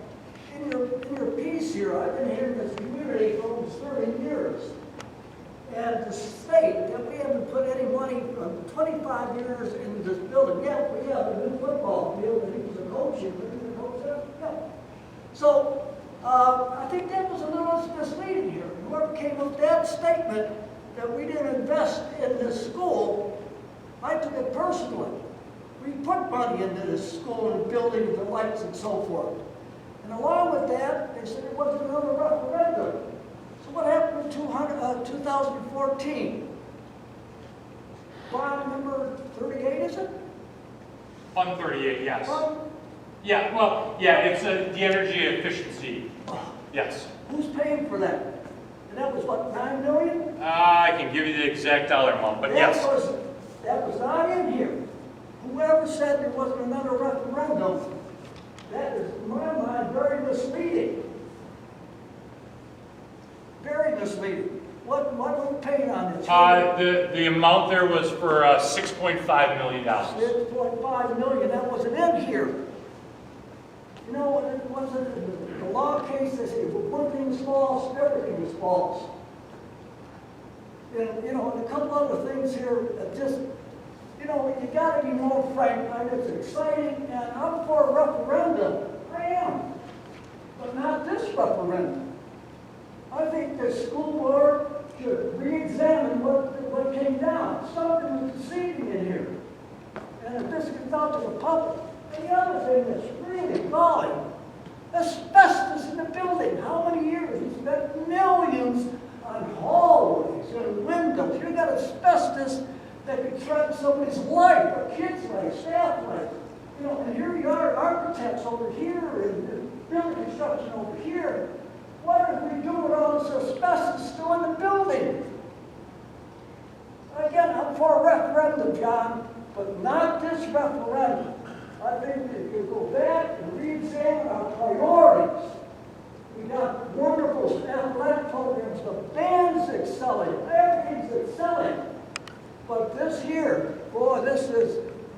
in your piece here, I've been here in this community for almost 30 years. And to state that we haven't put any money from 25 years into this building, yeah, we have a new football field, and he was a coach here, but he was a coach there, yeah. So, I think that was a little misleading here. Whoever came up with that statement that we didn't invest in this school, I took it personally. We put money into this school and building and the lights and so forth. And along with that, they said it wasn't another referendum. So what happened in 2014? Bond number 38, is it? Fund 38, yes. Fund? Yeah, well, yeah, it's the energy efficiency. Yes. Who's paying for that? And that was what, $9 million? I can give you the exact dollar amount, but yes. That was not in here. Whoever said there wasn't another referendum, that is, in my mind, very misleading. Very misleading. What were we paying on this? The amount there was for $6.5 million. $6.5 million. That wasn't in here. You know, it wasn't the law case that said, if one thing is false, everything is false. And, you know, and a couple other things here that just, you know, you got to be more frank. It's exciting, and I'm for a referendum. I am. But not this referendum. I think the school board should re-examine what came down. Something was deceiving in here. And if this gets out to the public. And the other thing that's really galling, asbestos in the building. How many years? We spent millions on hallways and windows. You got asbestos that could threaten somebody's life, a kid's life, staff life. You know, and here you are, architects over here, and building construction over here. What are we doing with all this asbestos still in the building? Again, I'm for a referendum, John, but not this referendum. I think if you go back and re-examine our priorities, we got wonderful athletic programs, the band's excelling, everything's excelling. But this here, boy,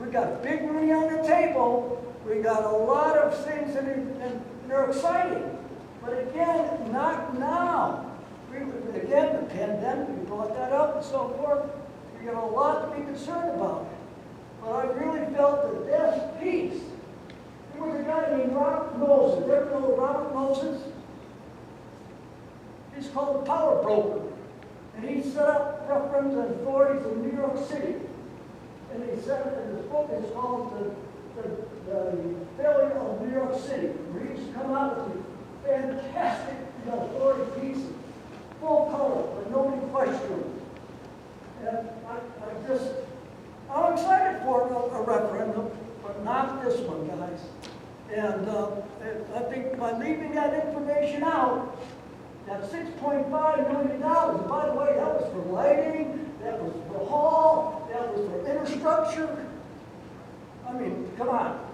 we got big money on the table, we got a lot of things and they're exciting. But again, not now. Again, the pandemic, we brought that up and so forth. We got a lot to be concerned about. But I really felt that this piece, there was a guy named Robert Moses. Ever know Robert Moses? called Power Broker. And he set up referendums and authorities in New York City. And he said, and his book is called the Failure of New York City. Where he's come out with fantastic authority pieces, full color, but nobody questioned them. And I'm excited for a referendum, but not this one, guys. And I think by leaving that information out, that $6.5 million, by the way, that was for lighting, that was for hall, that was for infrastructure. I mean, come on.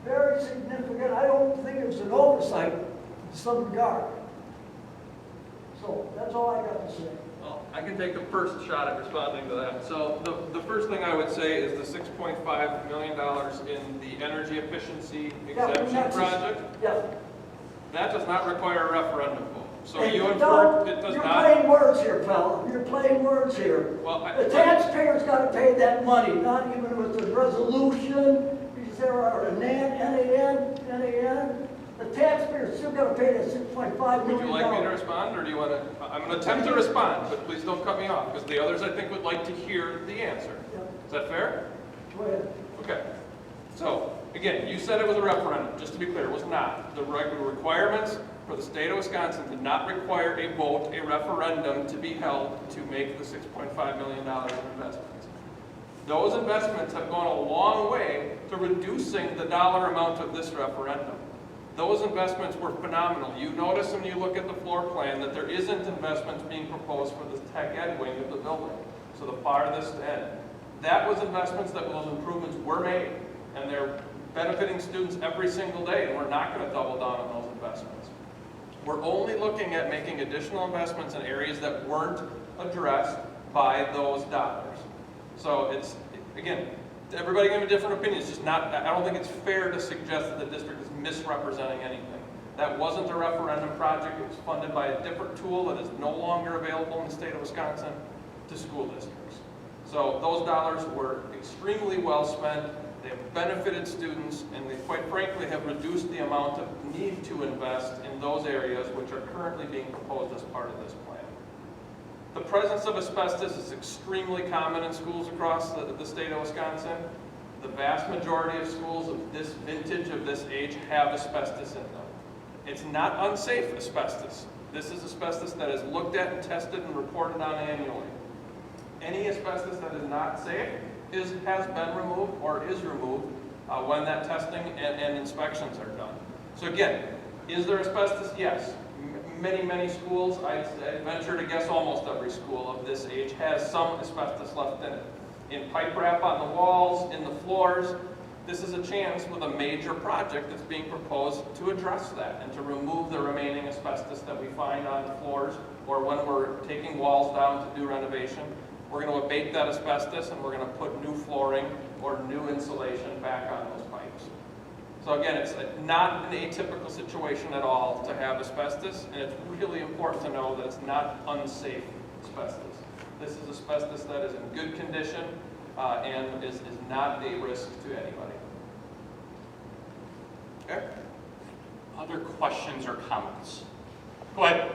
Very significant. I don't think it was an oversight in some regard. So that's all I got to say. Well, I can take the first shot at responding to that. So the first thing I would say is the $6.5 million in the energy efficiency exemption project. Yeah. That does not require a referendum vote. So Hey, you inferred it does you're not. You're playing words here, fella. You're playing words here. Well, The taxpayers got to pay that money, not even with the resolution, because there are a NAN. The taxpayers still got to pay that $6.5 million. Would you like me to respond, or do you want to? I'm going to attempt to respond, but please don't cut me off, because the others I think would like to hear the answer. Yeah. Is that fair? Go ahead. Okay. So, again, you said it was a referendum. Just to be clear, it was not. The requirements for the state of Wisconsin did not require a vote, a referendum to be held to make the $6.5 million of investments. Those investments have gone a long way to reducing the dollar amount of this referendum. Those investments were phenomenal. You notice when you look at the floor plan that there isn't investments being proposed for the tech ed wing of the building, so the farthest end. That was investments that those improvements were made, and they're benefiting students every single day, and we're not going to double down on those investments. We're only looking at making additional investments in areas that weren't addressed by those dollars. So it's, again, everybody can have a different opinion. It's just not, I don't think it's fair to suggest that the district is misrepresenting anything. That wasn't a referendum project. It was funded by a different tool that is no longer available in the state of Wisconsin to school districts. So those dollars were extremely well spent. They've benefited students, and they quite frankly have reduced the amount of need to invest in those areas which are currently being proposed as part of this plan. The presence of asbestos is extremely common in schools across the state of Wisconsin. The vast majority of schools of this vintage, of this age, have asbestos in them. It's not unsafe asbestos. This is asbestos that is looked at and tested and reported on annually. Any asbestos that is not safe has been removed or is removed when that testing and inspections are done. So again, is there asbestos? Yes. Many schools, I'd venture to guess almost every school of this age has some asbestos left in it. In pipe wrap on the walls, in the floors. This is a chance with a major project that's being proposed to address that and to remove the remaining asbestos that we find on the floors or when we're taking walls down to do renovation. We're going to abate that asbestos and we're going to put new flooring or new insulation back on those pipes. So again, it's not an atypical situation at all to have asbestos, and it's really important to know that it's not unsafe asbestos. This is asbestos that is in good condition and is not a risk to anybody. Okay? Other questions or comments? Go ahead.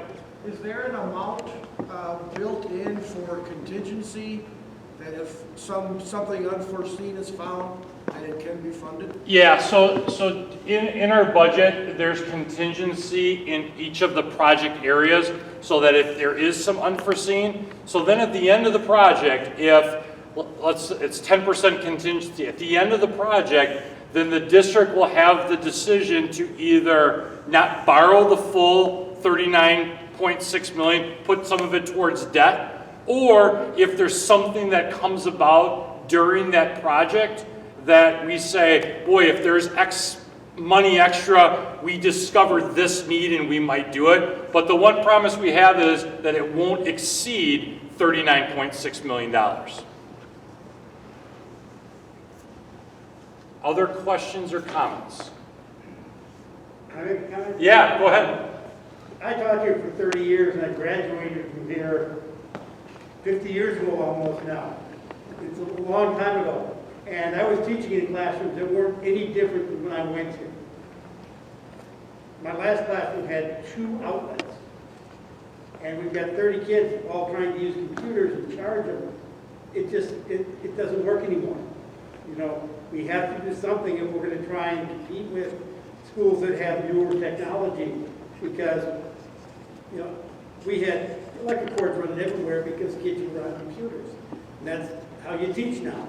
Is there an amount built in for contingency that if something unforeseen is found, that it can be funded? Yeah, so in our budget, there's contingency in each of the project areas so that if there is some unforeseen, so then at the end of the project, if it's 10% contingency, at the end of the project, then the district will have the decision to either not borrow the full $39.6 million, put some of it towards debt, or if there's something that comes about during that project that we say, boy, if there's X money extra, we discover this need and we might do it. But the one promise we have is that it won't exceed $39.6 million. Other questions or comments? Can I make a comment? Yeah, go ahead. I taught here for 30 years and I graduated from here 50 years ago almost now. It's a long time ago. And I was teaching in classrooms that weren't any different than when I went to. 'My last classroom had 2 outlets. and we've got 30 kids all trying to use computers and charge them, it doesn't work anymore. You know, we have to do something if we're going to try and compete with schools that have newer technology, because, you know, we had electric cords running everywhere because kids were on computers. And that's how you teach now.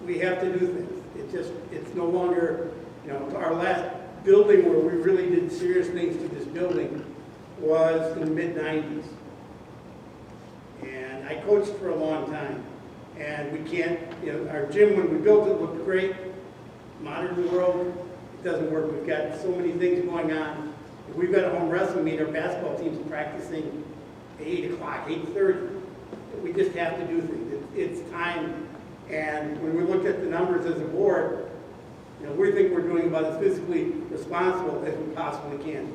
We have to do things. It's no longer, you know, our last building where we really did serious things to this building was in the mid-90s. And I coached for a long time. And we can't, you know, our gym, when we built it, looked great. Modern world, it doesn't work. We've got so many things going on. If we've got a home wrestling meet, our basketball team's practicing at 8 o'clock, 8:30. We just have to do things. It's time. And when we looked at the numbers as a board, you know, we think we're doing about as physically responsible as we possibly can.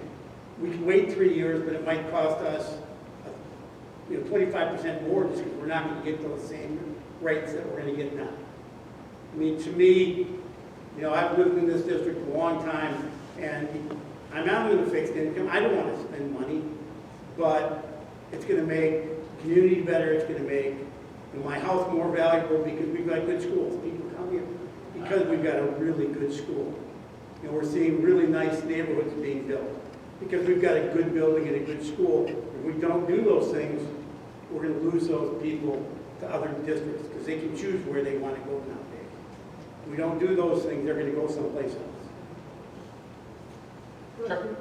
We can wait 3 years, but it might cost us, you know, 25% more just because we're not going to get those same rates that we're going to get now. I mean, to me, you know, I've lived in this district a long time, and I'm not going to fixed income. I don't want to spend money, but it's going to make the community better. It's going to make, you know, my house more valuable because we've got good schools. People come here because we've got a really good school. You know, we're seeing really nice neighborhoods being built because we've got a good building and a good school. If we don't do those things, we're going to lose those people to other districts because they can choose where they want to go nowadays. If we don't do those things, they're going to go someplace else. Sure.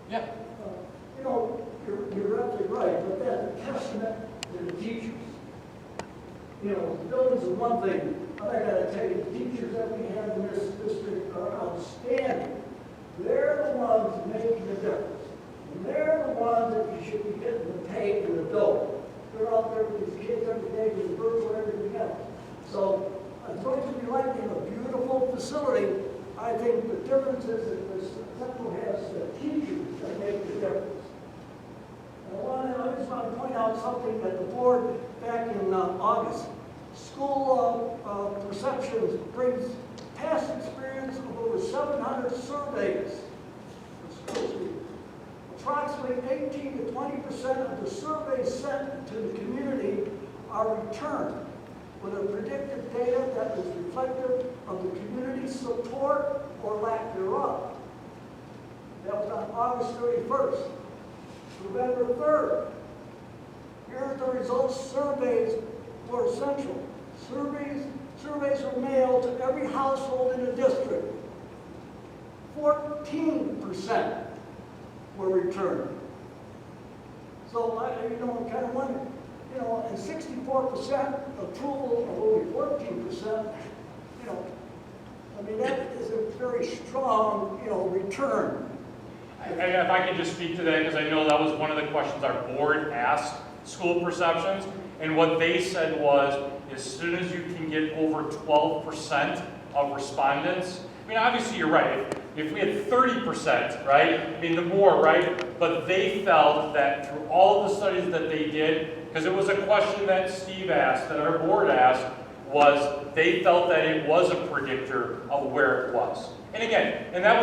Yeah. You know, you're absolutely right, but that's a testament to the teachers. You know, buildings is one thing, but I gotta tell you, the teachers that we have in this district are outstanding. They're the ones making the difference. And they're the ones that you should be getting the pay for the building. They're out there with these kids every day with the birds and everything else. So, as much as we like in a beautiful facility, I think the difference is that the central has the teachers that make the difference. I just want to point out something that the board back in August. School perceptions brings past experience of over 700 surveys for schools. Approximately 18 to 20% of the surveys sent to the community are returned with a predictive data that is reflective of the community's support or lack thereof. That was on August 31st. November 3rd. Here are the results. Surveys were essential. Surveys were mailed to every household in the district. 14% were returned. So I'm kind of wondering, you know, and 64% approval of only 14%, you know, I mean, that is a very strong, you know, return. And if I could just speak to that, because I know that was one of the questions our board asked school perceptions, and what they said was, as soon as you can get over 12% of respondents, I mean, obviously you're right, if we had 30%, right, I mean, the more, right, but they felt that through all of the studies that they did, because it was a question that Steve asked, that our board asked, was they felt that it was a predictor of where it was. And again, and that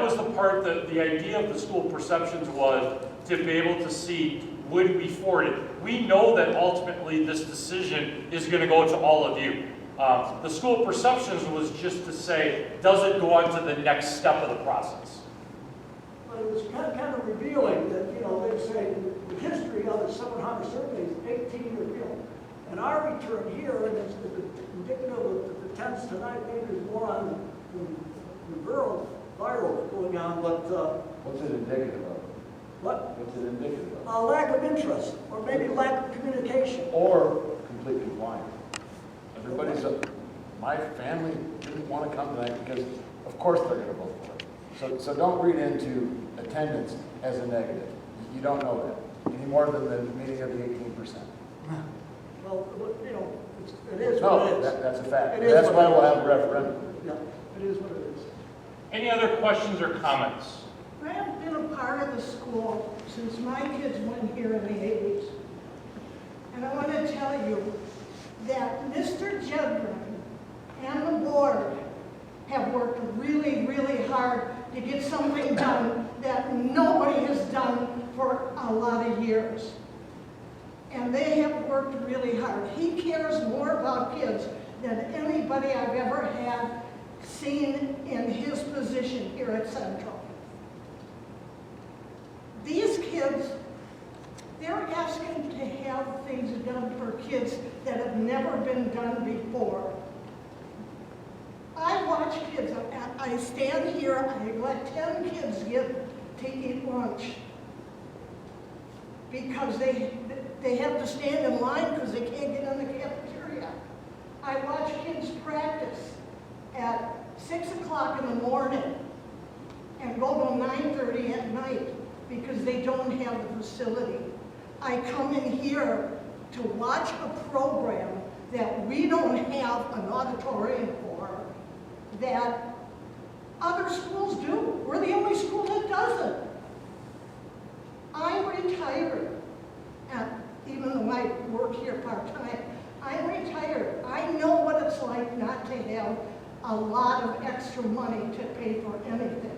was the part that the idea of the school perceptions was to be able to see, would we forward it? We know that ultimately this decision is going to go to all of you. The school perceptions was just to say, does it go on to the next step of the process? But it was kind of revealing that, you know, they say the history of the 700 surveys, 18 revealed. And our return here, and it's indicative of the tents tonight, maybe there's more on the viral going on, but... What's it indicative of? What? What's it indicative of? A lack of interest, or maybe lack of communication. Or complete compliance. My family didn't want to come tonight because, of course, they're going to vote for it. So don't read into attendance as a negative. You don't know that any more than the meeting of the 18%. Well, you know, it is what it is. That's a fact. It is That's what why it we'll is. have a referendum. Yeah, it is what it is. Any other questions or comments? I have been a part of the school since my kids went here in the 80s. And I want to tell you that Mr. Jedrin and the board have worked really, really hard to get something done that nobody nobody has done for a lot of years. And they have worked really hard. He cares more about kids than anybody I've ever had seen in his position here at Central. These kids, they're asking to have things done for kids that have never been done before. I watch kids, I stand here, I let 10 kids get to eat lunch because they have to stand in line because they can't get in the cafeteria. I watch kids practice at 6 o'clock in the morning and go to 9:30 at night because they don't have the facility. I come in here to watch a program that we don't have an auditorium for, that other schools do. We're the only school that doesn't. I'm retired, and even though I work here part-time, I'm retired. I know what it's like not to have a lot of extra money to pay for anything.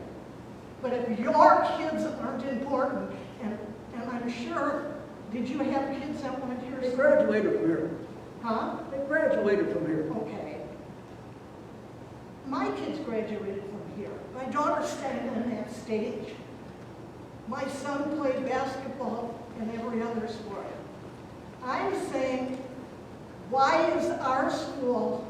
But if your kids aren't important, and I'm sure, did you have kids that went here? They graduated from here. Huh? They graduated from here. Okay. My kids graduated from here. My daughter standing on that stage. My son played basketball and every other sport. I'm saying, why is our school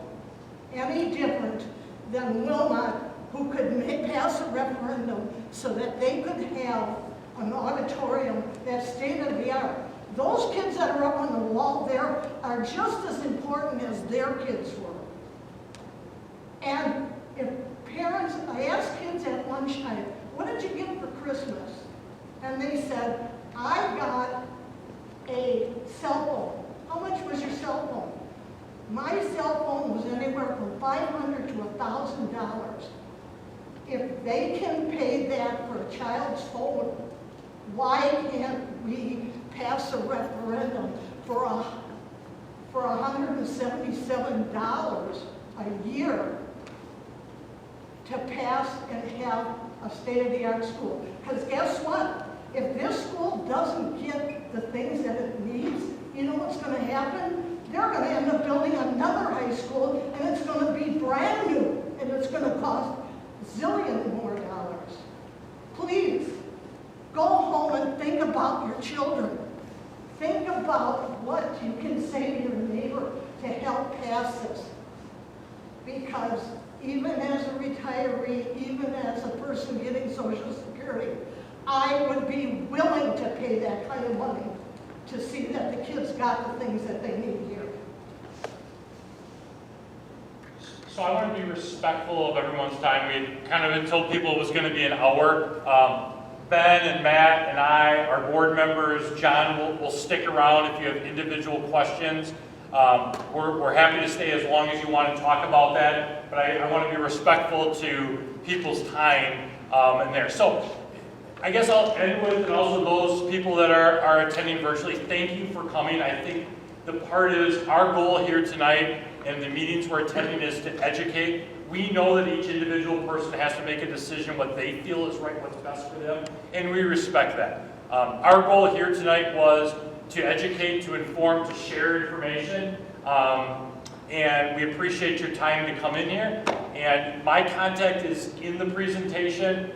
any different than Wilmot, who could pass a referendum so that they could have an auditorium that's state-of-the-art? Those kids that are up on the wall there are just as important as their kids were. And if parents, I asked kids at lunchtime, what did you get for Christmas? And they said, I got a cell phone. How much was your cell phone? My cell phone was anywhere from $500 to $1,000. If they can pay that for a child's phone, why can't we pass a referendum for $177 a year to pass and have a state-of-the-art school? Because guess what? If this school doesn't get the things that it needs, you know what's going to happen? They're going to end up building another high school, and it's going to be brand new, and it's going to cost zillions more dollars. Please, go home and think about your children. Think about what you can say to your neighbor to help pass this. Because even as a retiree, even as a person getting Social Security, I would be willing to pay that kind of money to see that the kids got the things that they need here. So I want to be respectful of everyone's time. We kind of had told people it was going to be an hour. Ben and Matt and I, our board members, John will stick around if you have individual questions. We're happy to stay as long as you want to talk about that, but I want to be respectful to people's time in there. So I guess I'll end with, and also those people that are attending virtually, thank you for coming. I think the part is, our goal here tonight and the meetings we're attending is to educate. We know that each individual person has to make a decision what they feel is right, what's best for them, and we respect that. Our goal here tonight was to educate, to inform, to share information, and we appreciate your time to come in here. And my contact is in the presentation.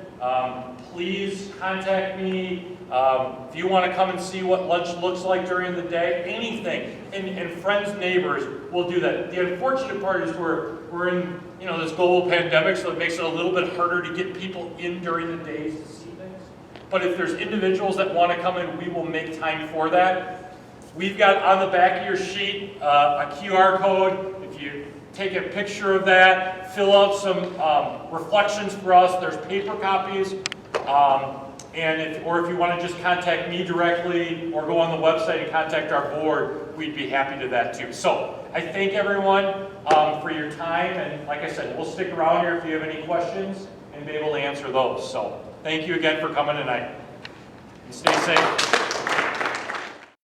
Please contact me. If you want to come and see what lunch looks like during the day, anything, and friends, neighbors will do that. The unfortunate part is we're in this global pandemic, so it makes it a little bit harder to get people in during the days to see things. But if there's individuals that want to come in, we will make time for that. We've got on the back of your sheet a QR code. If you take a picture of that, fill out some reflections for us. There's paper copies. Or if you want to just contact me directly or go on the website and contact our board, we'd be happy to that too. So I thank everyone for your time, and like I said, we'll stick around here if you have any questions and be able to answer those. So thank you again for coming tonight. And stay safe.